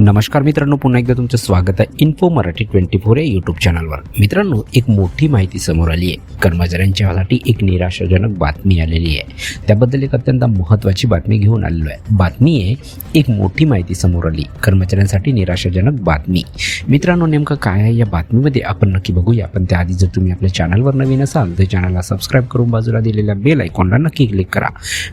नमस्कार मित्रांनो, पुन्हा एकदा तुमचं स्वागत आहे इन्फो मराठी 24 या यूट्यूब चॅनलवर। मित्रांनो, एक मोठी माहिती समोर आली आहे। कर्मचाऱ्यांच्यासाठी एक निराशाजनक बातमी आलेली आहे। त्याबद्दल एक अत्यंत महत्त्वाची बातमी घेऊन आलेलो आहे। बातमी आहे, एक मोठी माहिती समोर आली, कर्मचाऱ्यांसाठी निराशाजनक बातमी। मित्रांनो, नेमकं काय आहे या बातमीमध्ये आपण नक्की बघूया। पण त्याआधी जर तुम्ही आपल्या चॅनलवर नवीन असाल तर चॅनलला सबस्क्राईब करून बाजूला दिलेल्या बेल आयकॉनला नक्की क्लिक करा।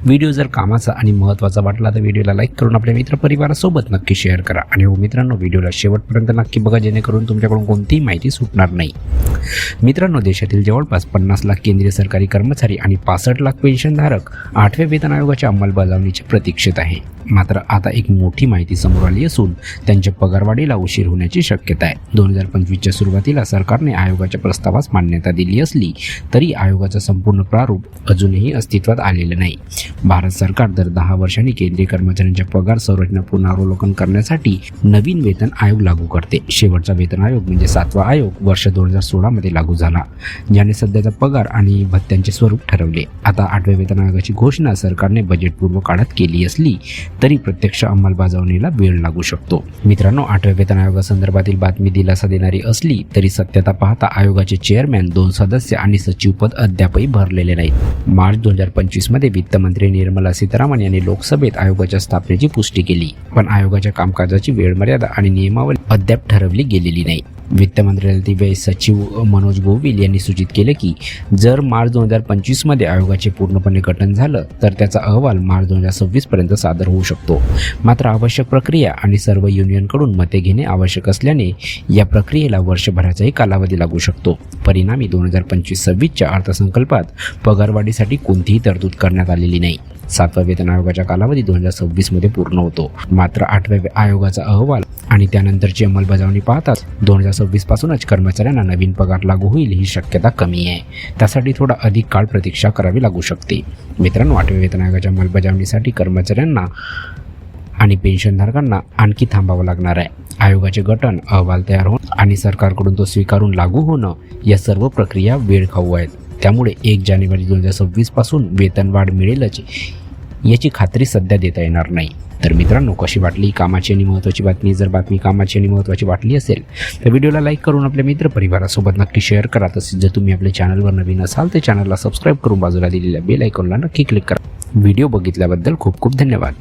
व्हिडिओ जर कामाचा आणि महत्त्वाचा वाटला तर व्हिडिओला लाईक करून आपल्या मित्रपरिवारासोबत नक्की शेअर करा। आणि हो मित्रांनो, व्हिडिओला शेवटपर्यंत नक्की बघा, जेणेकरून तुमच्याकडून कोणतीही माहिती सुटणार नाही। मित्रांनो, देशातील जवळपास 50 लाख केंद्रीय सरकारी कर्मचारी आणि 65 लाख पेन्शनधारक 8व्या वेतन आयोगाच्या अंमलबजावणीच्या प्रतीक्षेत आहे। मात्र आता एक मोठी माहिती समोर आली असून त्यांच्या पगारवाढीला उशीर होण्याची शक्यता आहे। 2025च्या सुरुवातीला सरकारने आयोगाच्या प्रस्तावास मान्यता दिली असली तरी आयोगाचं संपूर्ण प्रारूप अजूनही अस्तित्वात आलेलं नाही। भारत सरकार दर 10 वर्षांनी केंद्रीय कर्मचाऱ्यांच्या पगार संरचना पुनरावलोकन करण्यासाठी नवीन वेतन आयोग लागू करते। शेवटचा वेतन आयोग म्हणजे 7वा आयोग वर्ष 2016 मध्ये लागू झाला, ज्याने सध्याचा पगार आणि भत्त्यांचे स्वरूप ठरवले। आता 8व्या वेतन आयोगाची घोषणा सरकारने बजेटपूर्व काळात केली असली तरी प्रत्यक्ष अंमलबजावणीला वेळ लागू शकतो। मित्रांनो, 8व्या वेतन आयोगासंदर्भातील बातमी दिलासा देणारी असली तरी सत्यता पाहता आयोगाचे चेअरमॅन, 2 सदस्य आणि सचिवपद अद्यापही भरलेले नाहीत। मार्च 2025 मध्ये वित्तमंत्री निर्मला सीतारामन यांनी लोकसभेत आयोगाच्या स्थापनेची पुष्टी केली, पण आयोगाच्या कामकाजाची वेळ मर्यादा आणि नियमावली अद्याप ठरवली गेलेली नाही। वित्त मंत्रालयातील सचिव मनोज गोविल यांनी सूचित केले की जर मार्च 2025 मध्ये आयोगाचे पूर्णपणे गठन झालं तर त्याचा अहवाल मार्च 2026 पर्यंत सादर होऊ शकतो। मात्र आवश्यक प्रक्रिया आणि सर्व युनियनकडून मते घेणे आवश्यक असल्याने या प्रक्रियेला वर्षभराचाही कालावधी लागू शकतो। परिणामी 2025-26च्या अर्थसंकल्पात पगारवाढीसाठी कोणतीही तरतूद करण्यात आलेली नाही। 7व्या वेतन आयोगाचा कालावधी 2026 मध्ये पूर्ण होतो। मात्र 8व्या आयोगाचा अहवाल आणि त्यानंतरची अंमलबजावणी पाहताच 2026 पासूनच कर्मचाऱ्यांना नवीन पगार लागू होईल ही शक्यता कमी आहे। त्यासाठी थोडा अधिक काळ प्रतीक्षा करावी लागू शकते। मित्रांनो, 8व्या वेतन आयोगाच्या अंमलबजावणीसाठी कर्मचाऱ्यांना आणि पेन्शनधारकांना आणखी थांबावं लागणार आहे। आयोगाचे गठन, अहवाल तयार होणं आणि सरकारकडून तो स्वीकारून लागू होणं या सर्व प्रक्रिया वेळखाऊ आहेत। त्यामुळे 1 जानेवारी 2026 पासून वेतनवाढ मिळेलच याची खात्री सध्या देता येणार नाही। तर मित्रांनो, कशी वाटली कामाची आणि महत्त्वाची बातमी? जर बातमी कामाची आणि महत्त्वाची वाटली असेल तर व्हिडिओला लाईक करून आपल्या मित्रपरिवारासोबत नक्की शेअर करा। तसेच जर तुम्ही आपल्या चॅनलवर नवीन असाल तर चॅनलला सबस्क्राईब करून बाजूला दिलेल्या बेल आयकॉनला नक्की क्लिक करा। व्हिडिओ बघितल्याबद्दल खूप खूप धन्यवाद।